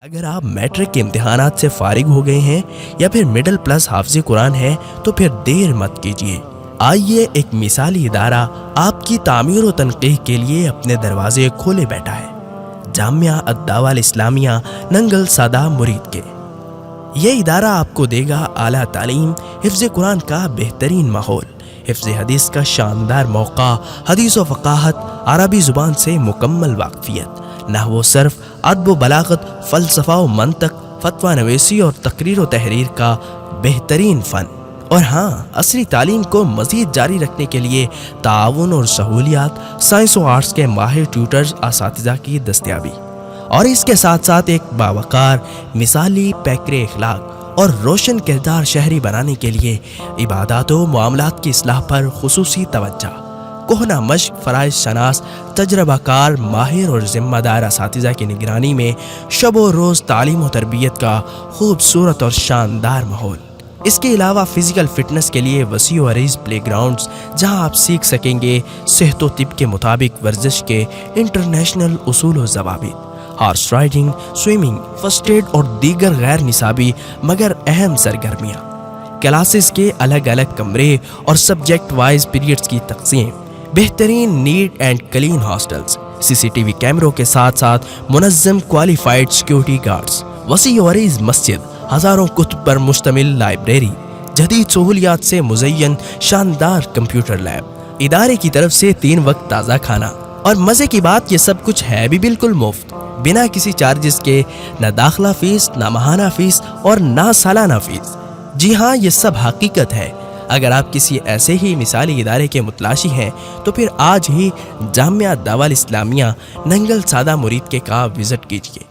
اگر آپ میٹرک کے امتحانات سے فارغ ہو گئے ہیں یا پھر مڈل پلس حافظ قرآن ہے تو پھر دیر مت کیجیے۔ آئیے ایک مثالی ادارہ آپ کی تعمیر و تنقیح کے لیے اپنے دروازے کھولے بیٹھا ہے۔ جامعہ الدعوہ الاسلامیہ ننگل سادہ مرید کے۔ یہ ادارہ آپ کو دے گا اعلیٰ تعلیم، حفظ قرآن کا بہترین ماحول، حفظ حدیث کا شاندار موقع، حدیث و فقاہت، عربی زبان سے مکمل واقفیت، نحو و صرف، ادب و بلاغت، فلسفہ و منطق، فتویٰ نویسی اور تقریر و تحریر کا بہترین فن، اور ہاں عصری تعلیم کو مزید جاری رکھنے کے لیے تعاون اور سہولیات، سائنس و آرٹس کے ماہر ٹیوٹرز اساتذہ کی دستیابی، اور اس کے ساتھ ساتھ ایک باوقار، مثالی، پیکر اخلاق اور روشن کردار شہری بنانے کے لیے عبادات و معاملات کی اصلاح پر خصوصی توجہ، کہنہ مشق، فرائض شناس، تجربہ کار، ماہر اور ذمہ دار اساتذہ کی نگرانی میں شب و روز تعلیم و تربیت کا خوبصورت اور شاندار ماحول۔ اس کے علاوہ فزیکل فٹنس کے لیے وسیع و عریض پلے گراؤنڈز جہاں آپ سیکھ سکیں گے صحت و طب کے مطابق ورزش کے انٹرنیشنل اصول و ضوابط، horse riding, swimming, first aid اور دیگر غیر نصابی مگر اہم سرگرمیاں، کلاسز کے الگ الگ کمرے اور سبجیکٹ وائز پیریڈز کی تقسیم، بہترین net and clean hostels, C C T V کیمروں کے ساتھ ساتھ منظم کوالیفائڈ سیکیورٹی گارڈز، وسیع و عریض مسجد، ہزاروں کتب پر مشتمل لائبریری، جدید سہولیات سے مزین شاندار کمپیوٹر لیب، ادارے کی طرف سے 3 وقت تازہ کھانا، اور مزے کی بات یہ سب کچھ ہے بھی بالکل مفت، بنا کسی چارجز کے، نہ داخلہ فیس، نہ ماہانہ فیس اور نہ سالانہ فیس۔ جی ہاں، یہ سب حقیقت ہے۔ اگر آپ کسی ایسے ہی مثالی ادارے کے متلاشی ہیں تو پھر آج ہی جامعہ الدعوہ الاسلامیہ ننگل سادہ مرید کے کا وزٹ کیجیے۔